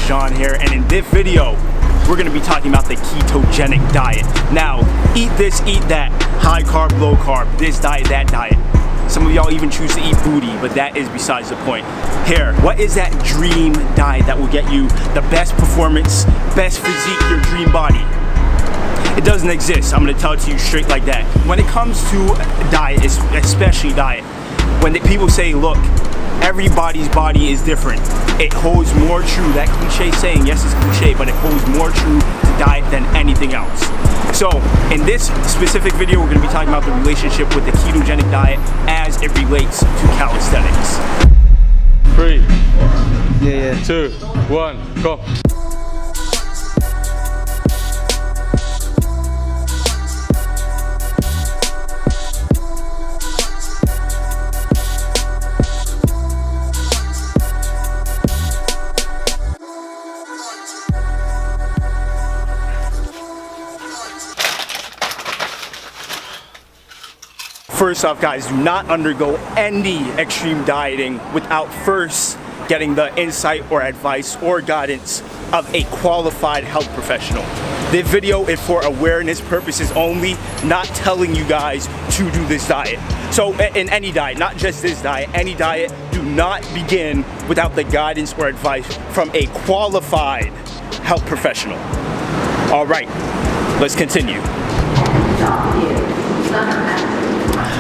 John here, and in this video we're going to be talking about the ketogenic diet. Now, eat this, eat that, high carb, low carb, this diet, that diet. Some of y'all even choose to eat booty, but that is besides the point. Here, what is that dream diet that will get you the best performance, best physique, your dream body? It doesn't exist. I'm going to tell it to you straight like that. When it comes to diet, especially diet, when people say, look, everybody's body is different, it holds more true. That cliche saying, yes, it's cliche, but it holds more true to diet than anything else. So in this specific video, we're going to be talking about the relationship with the ketogenic diet as it relates to calisthenics. 3, 2, 1, go. First off, guys, do not undergo any extreme dieting without first getting the insight or advice or guidance of a qualified health professional. This video is for awareness purposes only, not telling you guys to do this diet. So in any diet, not just this diet, any diet, do not begin without the guidance or advice from a qualified health professional. All right, let's continue.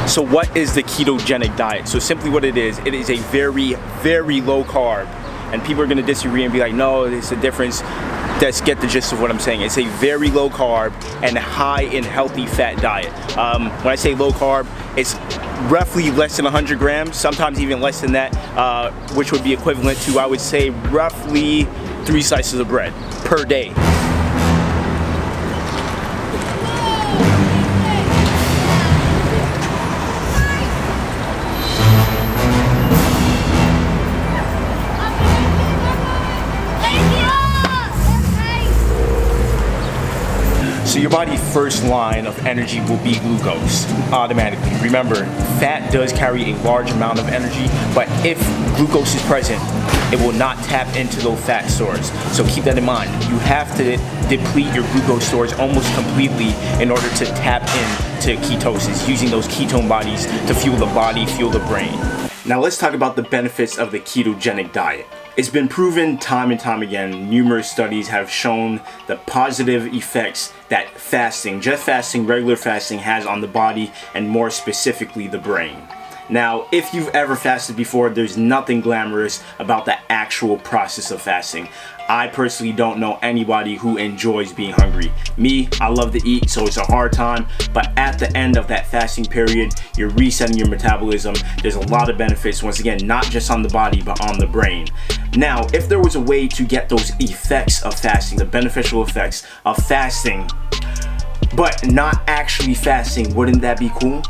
So what is the ketogenic diet? So simply what it is a very, very low carb. And people are gonna disagree and be like, no, there's a difference. Let's get the gist of what I'm saying. It's a very low carb and high in healthy fat diet. When I say low carb, it's roughly less than 100 grams, sometimes even less than that, which would be equivalent to, I would say, roughly 3 slices of bread per day. So your body's first line of energy will be glucose, automatically. Remember, fat does carry a large amount of energy, but if glucose is present, it will not tap into those fat stores. So keep that in mind. You have to deplete your glucose stores almost completely in order to tap into ketosis, using those ketone bodies to fuel the body, fuel the brain. Now let's talk about the benefits of the ketogenic diet. It's been proven time and time again, numerous studies have shown the positive effects that fasting, just fasting, regular fasting has on the body and more specifically the brain. Now, if you've ever fasted before, there's nothing glamorous about the actual process of fasting. I personally don't know anybody who enjoys being hungry. Me, I love to eat, so it's a hard time, but at the end of that fasting period, you're resetting your metabolism. There's a lot of benefits, once again, not just on the body, but on the brain. Now, if there was a way to get those effects of fasting, the beneficial effects of fasting, but not actually fasting, wouldn't that be cool?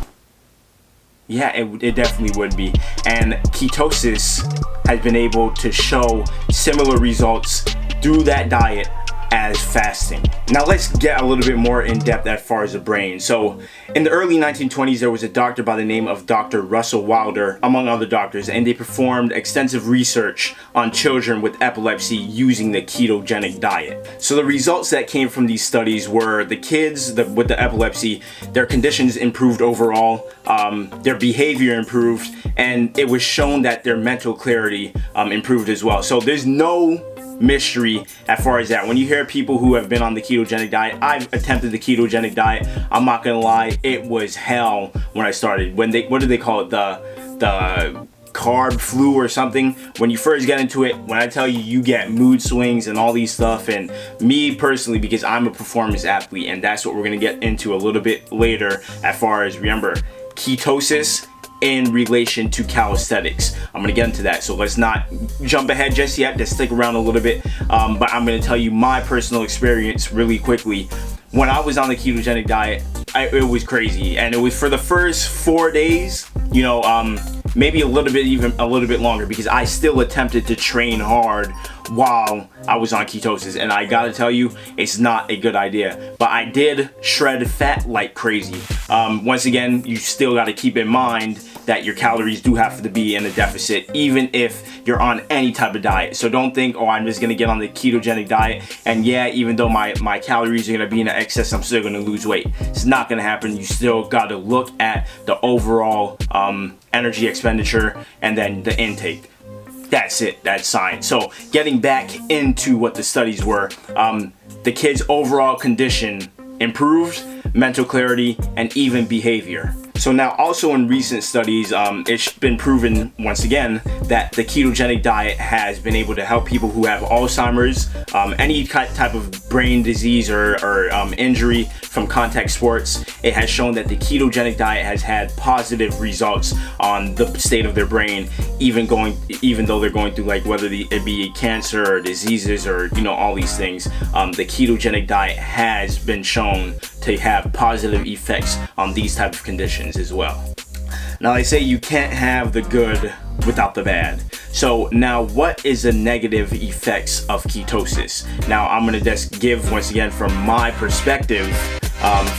Yeah, it definitely would be. And ketosis has been able to show similar results through that diet as fasting. Now let's get a little bit more in depth as far as the brain. So in the early 1920s, there was a doctor by the name of Dr. Russell Wilder, among other doctors, and they performed extensive research on children with epilepsy using the ketogenic diet. So the results that came from these studies were the kids with the epilepsy, their conditions improved overall, their behavior improved, and it was shown that their mental clarity improved as well. So there's no mystery as far as that. When you hear people who have been on the ketogenic diet, I've attempted the ketogenic diet. I'm not gonna lie, it was hell when I started. What do they call it? The carb flu or something. When you first get into it, when I tell you, you get mood swings and all these stuff. And me personally, because I'm a performance athlete, and that's what we're gonna get into a little bit later as far as, remember, ketosis in relation to calisthenics. I'm gonna get into that, so let's not jump ahead just yet, just stick around a little bit, but I'm gonna tell you my personal experience really quickly. When I was on the ketogenic diet, it was crazy, and it was for the first 4 days, you know, maybe even a little bit longer, because I still attempted to train hard while I was on ketosis, and I gotta tell you, it's not a good idea. But I did shred fat like crazy. Once again, you still gotta keep in mind that your calories do have to be in a deficit, even if you're on any type of diet. So don't think, oh, I'm just gonna get on the ketogenic diet, and yeah, even though my calories are gonna be in excess, I'm still gonna lose weight. It's not gonna happen. You still gotta look at the overall energy expenditure and then the intake. That's it. That's science. So getting back into what the studies were, the kids' overall condition improved, mental clarity, and even behavior. So now also in recent studies, it's been proven once again that the ketogenic diet has been able to help people who have Alzheimer's, any type of brain disease or injury from contact sports. It has shown that the ketogenic diet has had positive results on the state of their brain, even though they're going through, like, whether it be cancer or diseases or all these things. The ketogenic diet has been shown to have positive effects on these type of conditions as well. Now, they say you can't have the good without the bad. So now, what is the negative effects of ketosis? Now, I'm gonna just give, once again, from my perspective,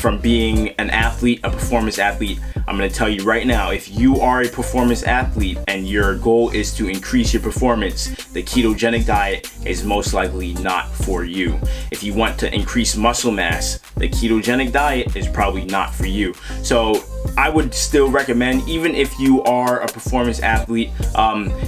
from being an athlete, a performance athlete. I'm going to tell you right now, if you are a performance athlete and your goal is to increase your performance, the ketogenic diet is most likely not for you. If you want to increase muscle mass, the ketogenic diet is probably not for you. So I would still recommend, even if you are a performance athlete,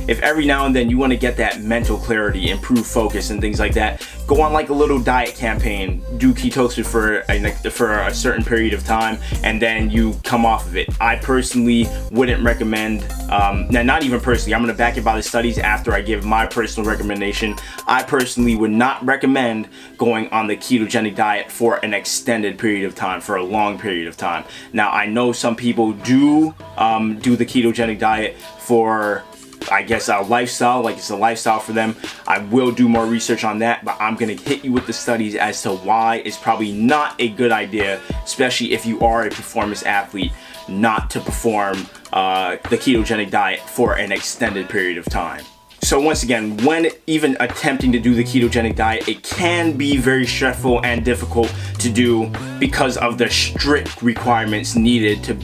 if every now and then you want to get that mental clarity, improve focus and things like that, go on like a little diet campaign, do ketosis for a certain period of time, and then you come off of it. I personally wouldn't recommend, now not even personally, I'm going to back it by the studies after I give my personal recommendation. I personally would not recommend going on the ketogenic diet for an extended period of time, for a long period of time. Now, I know some people do the ketogenic diet for, I guess, a lifestyle, like it's a lifestyle for them. I will do more research on that, but I'm gonna hit you with the studies as to why it's probably not a good idea, especially if you are a performance athlete, not to perform the ketogenic diet for an extended period of time. So once again, when even attempting to do the ketogenic diet, it can be very stressful and difficult to do because of the strict requirements needed to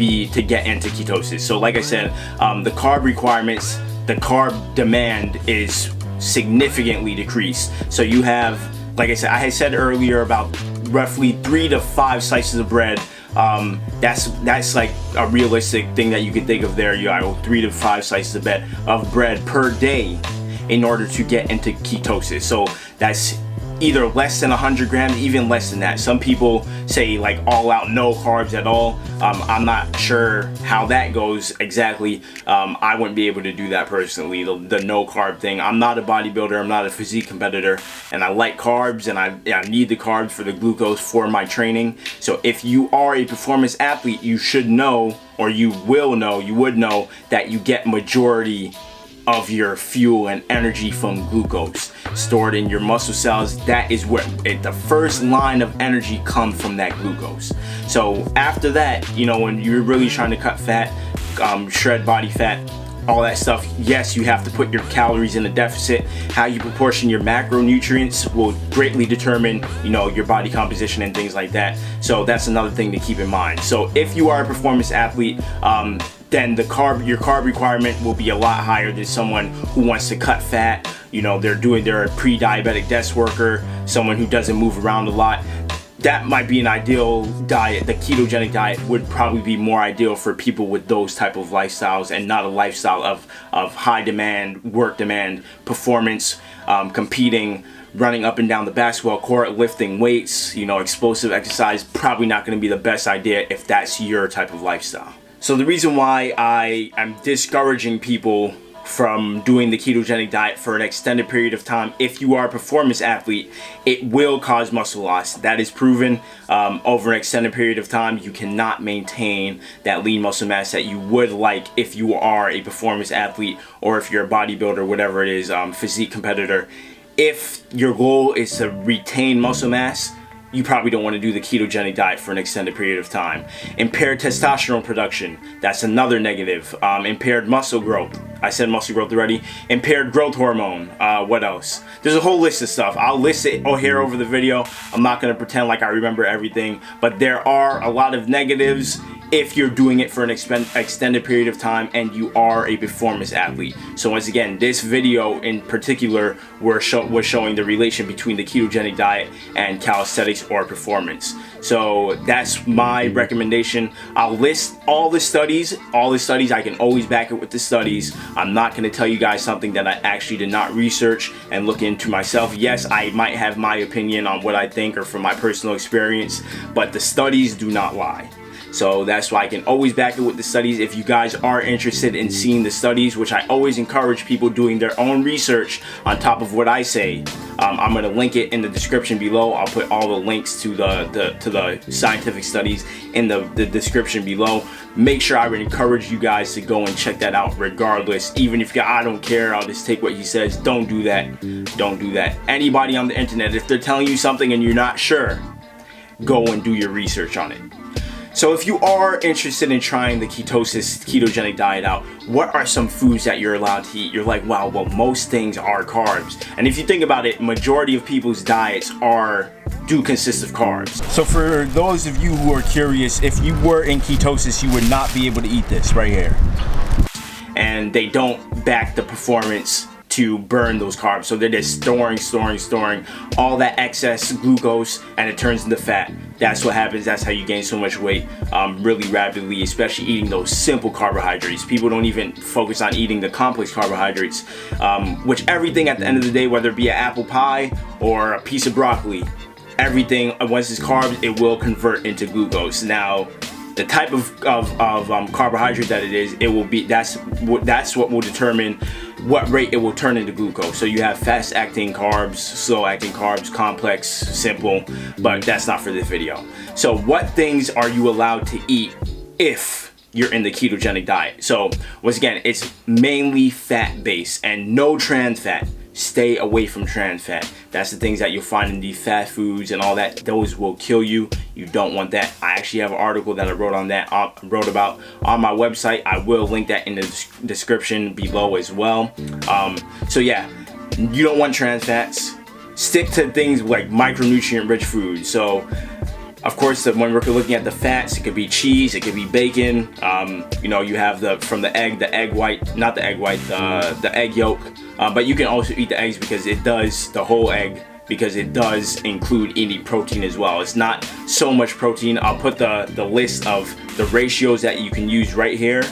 get into ketosis. So like I said, the carb requirements, the carb demand is significantly decreased. So you have, like I said, I had said earlier about roughly 3 to 5 slices of bread. That's like a realistic thing that you can think of there. You have 3 to 5 slices of bread per day in order to get into ketosis. So that's either less than 100 grams, even less than that. Some people say like all out no carbs at all. I'm not sure how that goes exactly. I wouldn't be able to do that personally, the no carb thing. I'm not a bodybuilder, I'm not a physique competitor, and I like carbs, and I need the carbs for the glucose for my training. So if you are a performance athlete, you should know, or you would know that you get majority of your fuel and energy from glucose stored in your muscle cells. That is where the first line of energy comes from, that glucose. So after that, when you're really trying to cut fat, shred body fat, all that stuff, yes, you have to put your calories in a deficit. How you proportion your macronutrients will greatly determine, your body composition and things like that. So that's another thing to keep in mind. So if you are a performance athlete, then your carb requirement will be a lot higher than someone who wants to cut fat. They're a pre-diabetic desk worker, someone who doesn't move around a lot. That might be an ideal diet. The ketogenic diet would probably be more ideal for people with those type of lifestyles, and not a lifestyle of high demand, work demand, performance, competing, running up and down the basketball court, lifting weights, explosive exercise. Probably not going to be the best idea if that's your type of lifestyle. So the reason why I am discouraging people from doing the ketogenic diet for an extended period of time, if you are a performance athlete, it will cause muscle loss. That is proven. Over an extended period of time, you cannot maintain that lean muscle mass that you would like if you are a performance athlete, or if you're a bodybuilder, whatever it is, physique competitor. If your goal is to retain muscle mass, you probably don't want to do the ketogenic diet for an extended period of time. Impaired testosterone production, that's another negative. Impaired muscle growth, I said muscle growth already. Impaired growth hormone, what else? There's a whole list of stuff. I'll list it here over the video. I'm not going to pretend like I remember everything, but there are a lot of negatives if you're doing it for an extended period of time and you are a performance athlete. So once again, this video in particular was showing the relation between the ketogenic diet and calisthenics or performance. So that's my recommendation. I'll list all the studies. I can always back it with the studies. I'm not going to tell you guys something that I actually did not research and look into myself. Yes, I might have my opinion on what I think or from my personal experience, but the studies do not lie. So that's why I can always back it with the studies. If you guys are interested in seeing the studies, which I always encourage people doing their own research on top of what I say, I'm going to link it in the description below. I'll put all the links to the scientific studies in the description below. Make sure I would encourage you guys to go and check that out regardless. Even if I don't care, I'll just take what he says. Don't do that. Don't do that. Anybody on the internet, if they're telling you something and you're not sure, go and do your research on it. So if you are interested in trying the Ketosis ketogenic diet out, what are some foods that you're allowed to eat? You're like, wow, well, most things are carbs. And if you think about it, majority of people's diets do consist of carbs. So for those of you who are curious, if you were in ketosis, you would not be able to eat this right here. And they don't back the performance to burn those carbs. So they're just storing all that excess glucose, and it turns into fat. That's what happens. That's how you gain so much weight really rapidly, especially eating those simple carbohydrates. People don't even focus on eating the complex carbohydrates, which everything at the end of the day, whether it be an apple pie or a piece of broccoli, everything, once it's carbs, it will convert into glucose. Now, the type of carbohydrate that it is, it will be, that's what will determine what rate it will turn into glucose. So you have fast acting carbs, slow acting carbs, complex, simple, but that's not for this video. So what things are you allowed to eat if you're in the ketogenic diet? So once again, it's mainly fat based and no trans fat. Stay away from trans fat. That's the things that you'll find in these fast foods and all that. Those will kill you. You don't want that. I actually have an article that I wrote about on my website. I will link that in the description below as well. So yeah, you don't want trans fats. Stick to things like micronutrient rich foods. So of course, when we're looking at the fats, it could be cheese, it could be bacon. You know, you have the egg white, not the egg white, the egg yolk. But you can also eat the eggs because it does, the whole egg, because it does include any protein as well. It's not so much protein. I'll put the list of the ratios that you can use right here.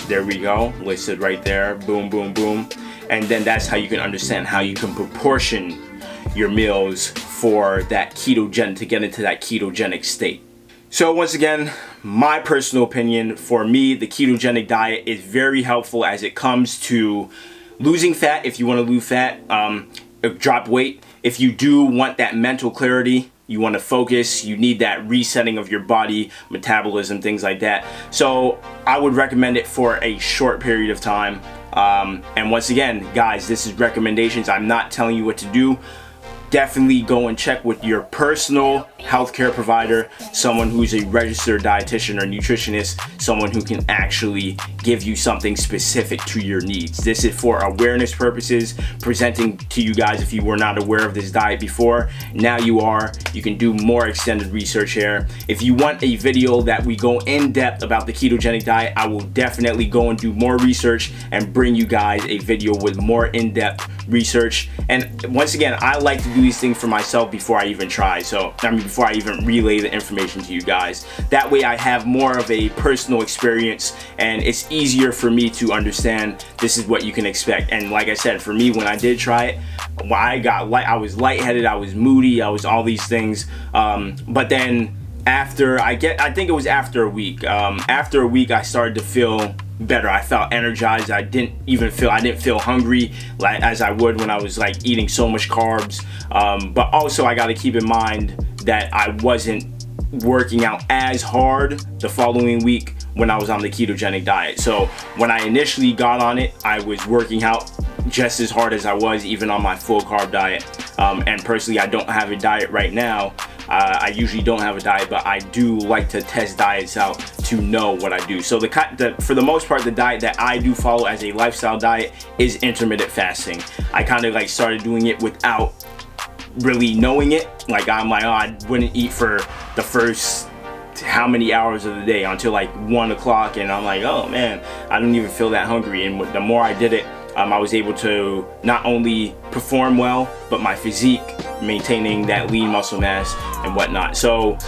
There we go, listed right there. Boom, boom, boom. And then that's how you can understand how you can proportion your meals for that ketogenic, to get into that ketogenic state. So once again, my personal opinion, for me, the ketogenic diet is very helpful as it comes to losing fat. If you want to lose fat, drop weight. If you do want that mental clarity, you want to focus, you need that resetting of your body, metabolism, things like that. So I would recommend it for a short period of time. And once again, guys, this is recommendations. I'm not telling you what to do. Definitely go and check with your personal healthcare provider, someone who's a registered dietitian or nutritionist, someone who can actually give you something specific to your needs. This is for awareness purposes, presenting to you guys if you were not aware of this diet before. Now you are. You can do more extended research here. If you want a video that we go in depth about the ketogenic diet, I will definitely go and do more research and bring you guys a video with more in-depth research. And once again, I like to do these things for myself before I even try. So before I even relay the information to you guys. That way I have more of a personal experience and it's easier for me to understand this is what you can expect. And like I said, for me, when I did try it, I was lightheaded, I was moody, I was all these things. But then after I think it was after a week, I started to feel better. I felt energized. I didn't feel hungry like as I would when I was like eating so much carbs. But also I got to keep in mind that I wasn't working out as hard the following week when I was on the ketogenic diet. So when I initially got on it, I was working out just as hard as I was even on my full carb diet. And personally, I don't have a diet right now. I usually don't have a diet, but I do like to test diets out to know what I do. So for the most part, the diet that I do follow as a lifestyle diet is intermittent fasting. I kind of like started doing it without really knowing it. Like I'm like, oh, I wouldn't eat for the first how many hours of the day until like 1 o'clock, and I'm like, oh man, I don't even feel that hungry. And the more I did it, I was able to not only perform well, but my physique, maintaining that lean muscle mass and whatnot. So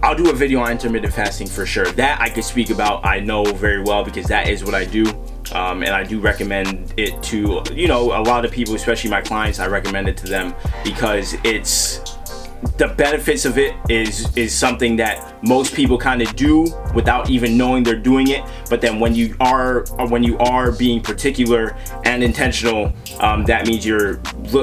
I'll do a video on intermittent fasting for sure. That I could speak about, I know very well, because that is what I do. And I do recommend it to, you know, a lot of people, especially my clients. I recommend it to them because it's, the benefits of it is something that most people kind of do without even knowing they're doing it. But then when you are being particular and intentional, that means you're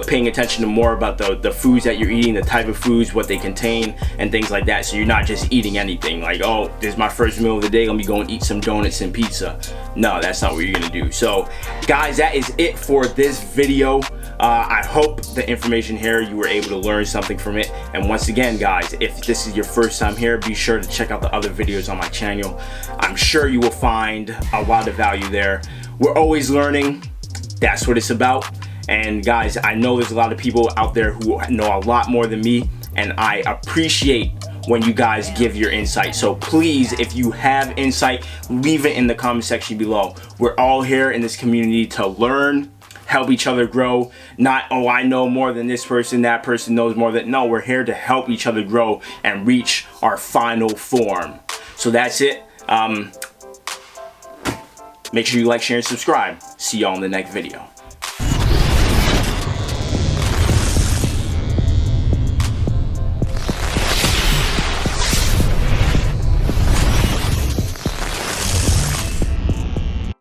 paying attention to more about the foods that you're eating, the type of foods, what they contain, and things like that. So you're not just eating anything like, oh, this is my first meal of the day, let me go and eat some donuts and pizza. No, that's not what you're gonna do. So guys, that is it for this video. I hope the information here, you were able to learn something from it. And once again, guys, if this is your first time here, be sure to check out the other videos on my channel. I'm sure you will find a lot of value there. We're always learning. That's what it's about. And guys, I know there's a lot of people out there who know a lot more than me, and I appreciate when you guys give your insight. So please, if you have insight, leave it in the comment section below. We're all here in this community to learn, help each other grow. Not, oh, I know more than this person, that person knows more than, no, we're here to help each other grow and reach our final form. So that's it. Make sure you like, share, and subscribe. See y'all in the next video.